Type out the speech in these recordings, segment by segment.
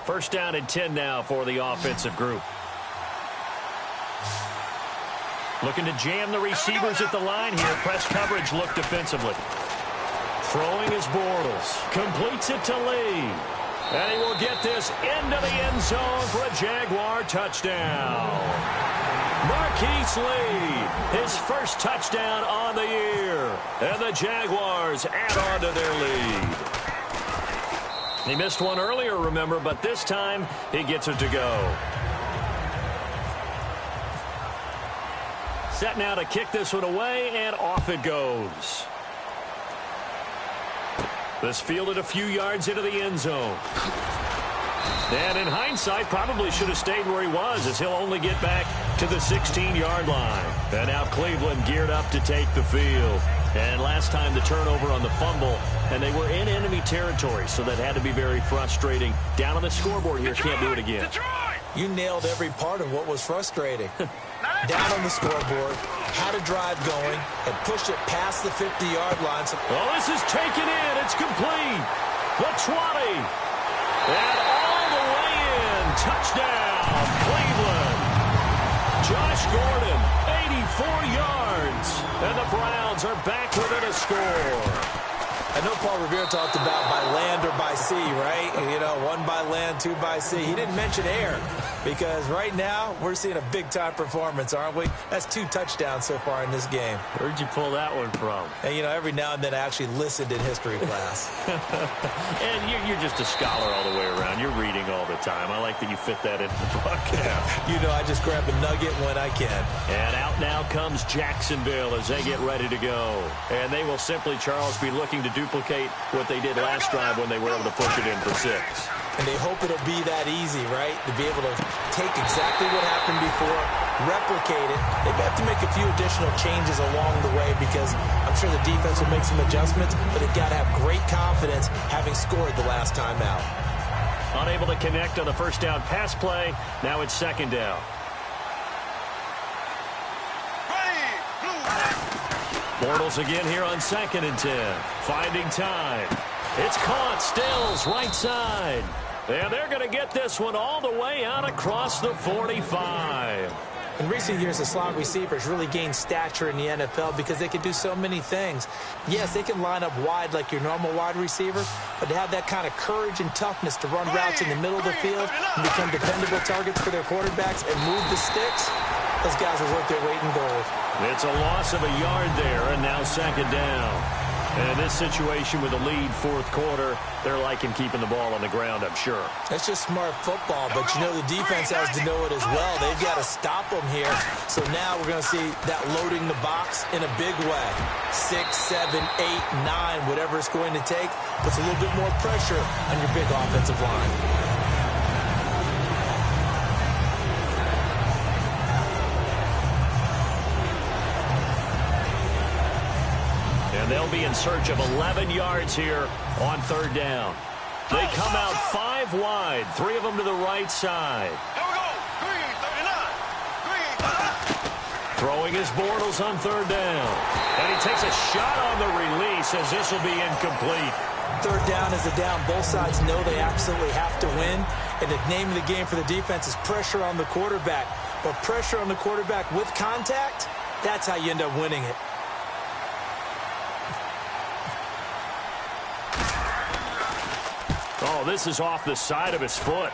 First down and 10 now for the offensive group. Looking to jam the receivers at the line here. Press coverage look defensively. Throwing is Bortles. Completes it to Lee. And he will get this into the end zone for a Jaguar touchdown. Marquise Lee, his first touchdown on the year. And the Jaguars add on to their lead. He missed one earlier, remember, but this time he gets it to go. Set now to kick this one away, and off it goes. This fielded a few yards into the end zone. And in hindsight, probably should have stayed where he was, as he'll only get back to the 16-yard line. And now Cleveland geared up to take the field. And last time the turnover on the fumble, and they were in enemy territory, so that had to be very frustrating. Down on the scoreboard here, can't do it again. You nailed every part of what was frustrating. Down on the scoreboard, had a drive going, and pushed it past the 50-yard line. Oh, this is taken in. It's complete. The 20. And all the way in. Touchdown, Cleveland. Josh Gordon, 84 yards. And the Browns are back within a score. I know Paul Revere talked about by land or by sea, right? You know, one by land, two by sea. He didn't mention air because right now we're seeing a big-time performance, aren't we? That's 2 touchdowns so far in this game. Where'd you pull that one from? And, you know, every now and then I actually listened in history class. And you're just a scholar all the way around. You're reading all the time. I like that you fit that into the book. Yeah. You know, I just grab a nugget when I can. And out now comes Jacksonville as they get ready to go. And they will simply, Charles, be looking to duplicate what they did last drive when they were able to push it in for 6. And they hope it'll be that easy, right? To be able to take exactly what happened before, replicate it. They may have to make a few additional changes along the way because I'm sure the defense will make some adjustments, but they've got to have great confidence having scored the last time out. Unable to connect on the first down pass play. Now it's second down. Bortles again here on 2nd and 10. Finding time. It's caught. Stills right side. And they're going to get this one all the way out across the 45. In recent years, the slot receivers really gained stature in the NFL because they can do so many things. Yes, they can line up wide like your normal wide receiver, but to have that kind of courage and toughness to run routes in the middle of the field and become dependable targets for their quarterbacks and move the sticks, those guys are worth their weight in gold. It's a loss of a yard there, and now second down. And in this situation with the lead 4th quarter, they're liking keeping the ball on the ground, I'm sure. That's just smart football, but you know the defense has to know it as well. They've got to stop them here. So now we're going to see that loading the box in a big way. 6, 7, 8, 9, whatever it's going to take, puts a little bit more pressure on your big offensive line. And they'll be in search of 11 yards here on 3rd down. They come out 5 wide, 3 of them to the right side. Here we go. 3, 39. 3, Throwing his Bortles on 3rd down. And he takes a shot on the release as this will be incomplete. 3rd down is a down. Both sides know they absolutely have to win. And the name of the game for the defense is pressure on the quarterback. But pressure on the quarterback with contact, that's how you end up winning it. Oh, this is off the side of his foot.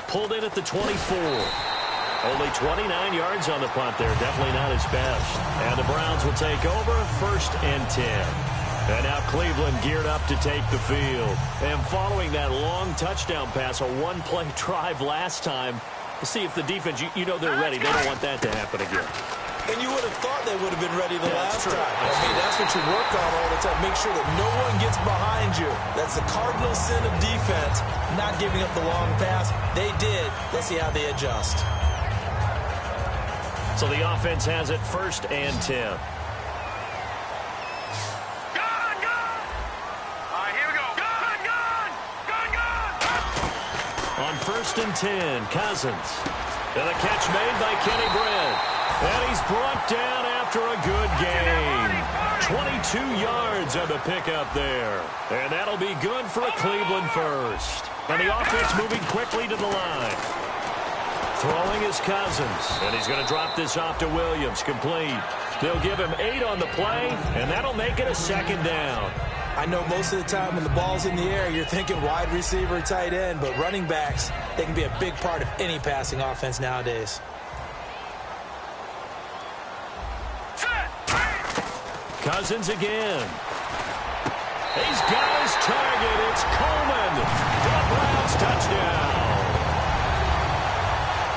Pulled in at the 24. Only 29 yards on the punt there. Definitely not his best. And the Browns will take over 1st and 10. And now Cleveland geared up to take the field. And following that long touchdown pass, a one-play drive last time, to see if the defense, you know they're ready. They don't want that to happen again. And you would have thought they would have been ready the last time. I mean, that's what you work on all the time. Make sure that no one gets behind you. That's the cardinal sin of defense, not giving up the long pass. They did. Let's see how they adjust. So the offense has it 1st and 10. Gun! All right, here we go. Gun! On 1st and 10, Cousins. And a catch made by Kenny Brent. And he's brought down after a good game. 20 yards on the pickup there. And that'll be good for a Cleveland first. And the offense moving quickly to the line. Throwing is Cousins. And he's going to drop this off to Williams. Complete. They'll give him 8 on the play, and that'll make it a second down. I know most of the time when the ball's in the air, you're thinking wide receiver, tight end, but running backs, they can be a big part of any passing offense nowadays. Cousins again. He's got his target. It's Coleman for the Browns touchdown.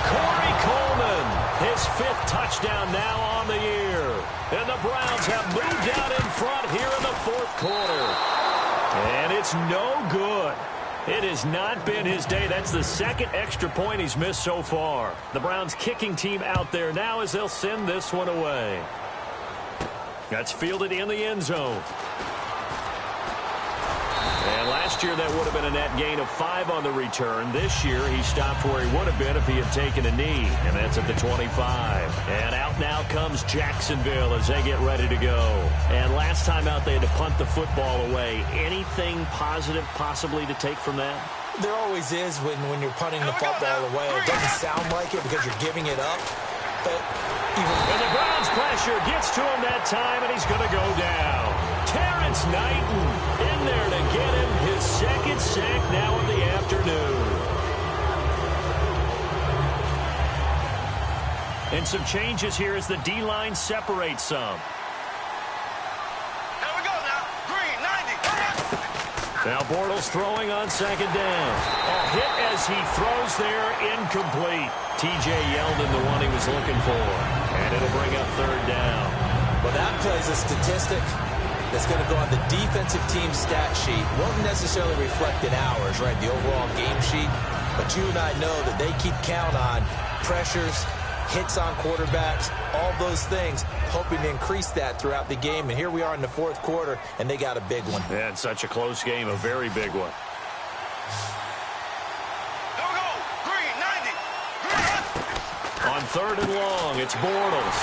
Corey Coleman, his 5th touchdown now on the year. And the Browns have moved out in front here in the 4th quarter. And it's no good. It has not been his day. That's the 2nd extra point he's missed so far. The Browns kicking team out there now as they'll send this one away. That's fielded in the end zone. And last year that would have been a net gain of 5 on the return. This year he stopped where he would have been if he had taken a knee. And that's at the 25. And out now comes Jacksonville as they get ready to go. And last time out they had to punt the football away. Anything positive possibly to take from that? There always is when you're punting the football away. It doesn't sound like it because you're giving it up. And the Browns pressure gets to him that time, and he's going to go down. Terrence Knighton in there to get him his 2nd sack now in the afternoon. And some changes here as the D-line separates some. There we go now. Green, 90. Now Bortles throwing on 2nd down. A hit as he throws there, incomplete. T.J. Yeldon, the one he was looking for. And it'll bring up 3rd down. Well, that plays a statistic that's going to go on the defensive team stat sheet. Won't necessarily reflect in hours, right, the overall game sheet. But you and I know that they keep count on pressures, hits on quarterbacks, all those things, hoping to increase that throughout the game. And here we are in the 4th quarter, and they got a big one. Yeah, it's such a close game, a very big one. On 3rd and long, it's Bortles.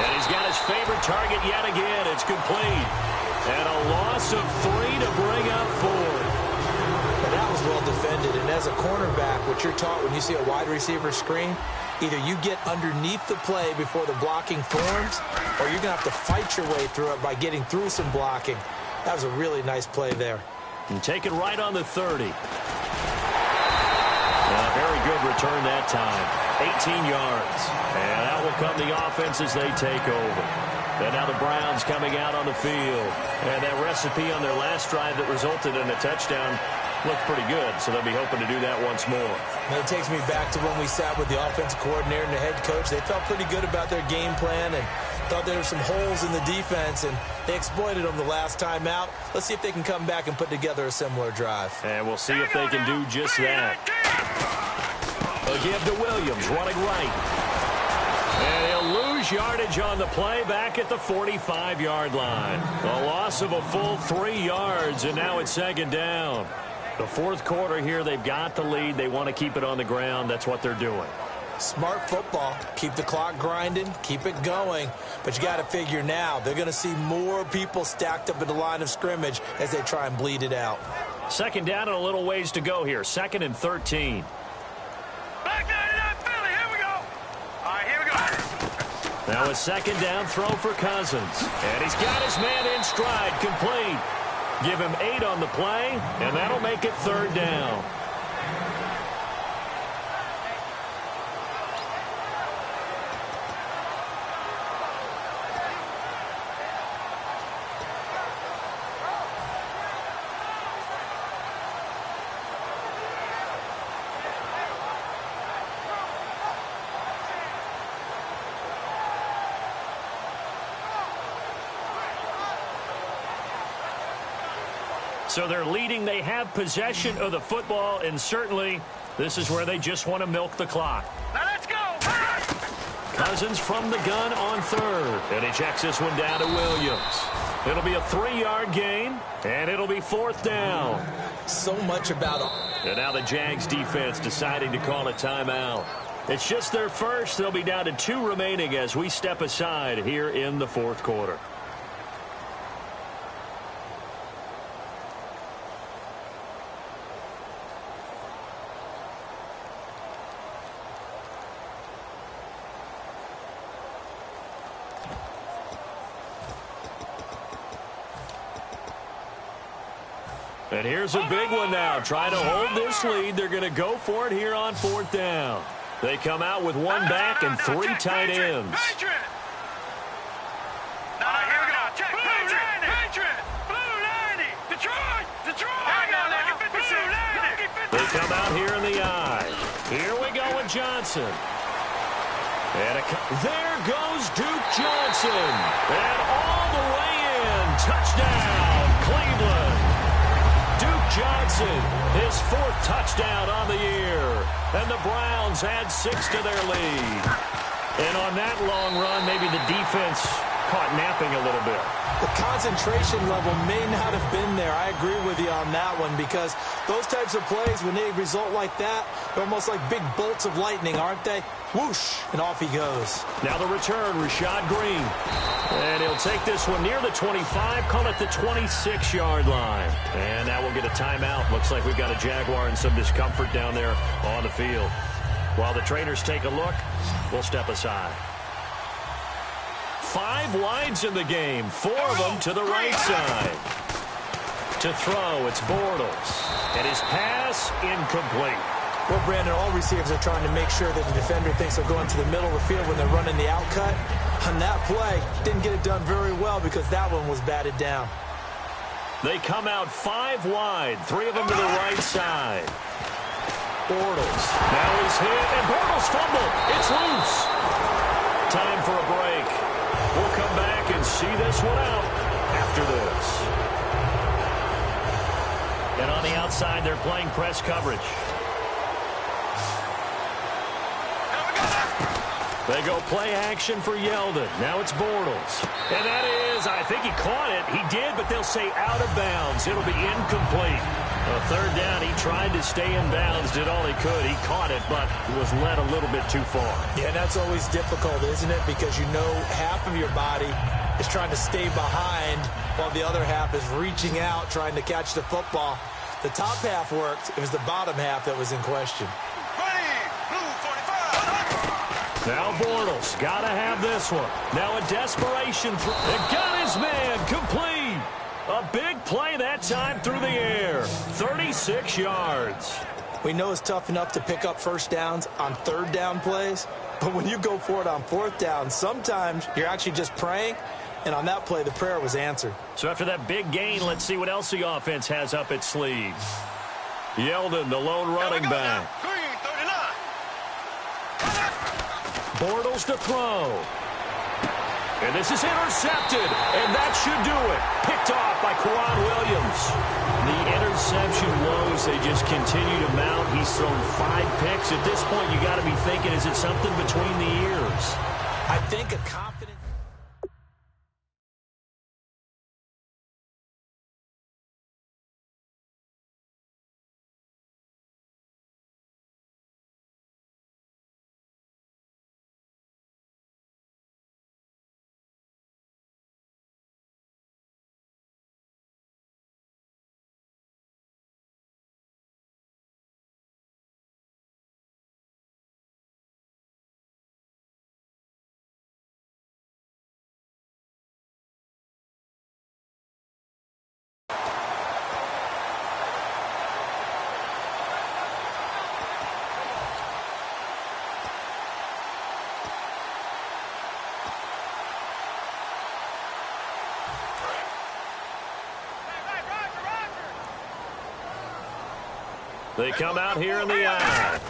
And he's got his favorite target yet again. It's complete. And a loss of 3 to bring up 4th. But that was well defended. And as a cornerback, what you're taught when you see a wide receiver screen, either you get underneath the play before the blocking forms, or you're going to have to fight your way through it by getting through some blocking. That was a really nice play there. And take it right on the 30. Very good return that time. 18 yards. And that will come the offense as they take over. And now the Browns coming out on the field. And that recipe on their last drive that resulted in a touchdown looked pretty good, so they'll be hoping to do that once more. And it takes me back to when we sat with the offensive coordinator and the head coach. They felt pretty good about their game plan and thought there were some holes in the defense, and they exploited them the last time out. Let's see if they can come back and put together a similar drive. And we'll see if they can do just that. A give to Williams, running right. And he'll lose yardage on the play back at the 45-yard line. A loss of a full 3 yards, and now it's 2nd down. The 4th quarter here, they've got the lead. They want to keep it on the ground. That's what they're doing. Smart football. Keep the clock grinding. Keep it going. But you got to figure now, they're going to see more people stacked up in the line of scrimmage as they try and bleed it out. 2nd down and a little ways to go here. 2nd and 13. Back there to that Philly. Here we go. All right, here we go. Now a 2nd down throw for Cousins. And he's got his man in stride, complete. Give him 8 on the play, and that'll make it 3rd down. So they're leading. They have possession of the football, and certainly this is where they just want to milk the clock. Now let's go. Cousins from the gun on 3rd. And he checks this one down to Williams. It'll be a 3-yard gain, and it'll be 4th down. So much about it. And now the Jags defense deciding to call a timeout. It's just their first. They'll be down to 2 remaining as we step aside here in the 4th quarter. And here's a big one now. Trying to hold this lead. They're going to go for it here on 4th down. They come out with one back and 3 tight ends. They come out here in the eye. Here we go with Johnson. And there goes Duke Johnson. And all the way in. Touchdown, Cleveland. Duke Johnson, his 4th touchdown on the year. And the Browns add 6 to their lead. And on that long run, maybe the defense caught napping a little bit. The concentration level may not have been there. I agree with you on that one because those types of plays, when they result like that, they're almost like big bolts of lightning, aren't they? Whoosh, and off he goes. Now the return, Rashad Green. And he'll take this one near the 25, call it the 26-yard line. And now we'll get a timeout. Looks like we've got a Jaguar in some discomfort down there on the field. While the trainers take a look, we'll step aside. 5 wides in the game, 4 of them to the right side. To throw, it's Bortles. And his pass incomplete. Well, Brandon, all receivers are trying to make sure that the defender thinks they'll go into the middle of the field when they're running the out cut. On that play, didn't get it done very well because that one was batted down. They come out 5 wide, 3 of them to the right side. Bortles. Now he's hit, and Bortles fumbled. It's loose. Time for a break. We'll come back and see this one out after this. And on the outside, they're playing press coverage. They go play action for Yeldon. Now it's Bortles. And that is, I think he caught it. He did, but they'll say out of bounds. It'll be incomplete. A 3rd down, he tried to stay in bounds, did all he could. He caught it, but was led a little bit too far. Yeah, that's always difficult, isn't it? Because you know half of your body is trying to stay behind while the other half is reaching out, trying to catch the football. The top half worked. It was the bottom half that was in question. Now Bortles, gotta have this one. Now a desperation throw. It got his man, complete. A big play that time through the air. 36 yards. We know it's tough enough to pick up 1st downs on 3rd down plays, but when you go for it on 4th down, sometimes you're actually just praying, and on that play, the prayer was answered. So after that big gain, let's see what else the offense has up its sleeve. Yeldon, the lone running back. Bortles to throw. And this is intercepted. And that should do it. Picked off by Quan Williams. The interception woes, they just continue to mount. He's thrown 5 picks. At this point, you got to be thinking, is it something between the ears? I think a confident... They come out here in the eye.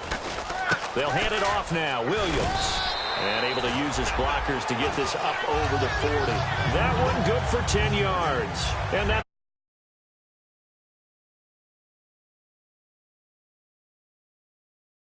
They'll hand it off now. Williams. And able to use his blockers to get this up over the 40. That one good for 10 yards. And that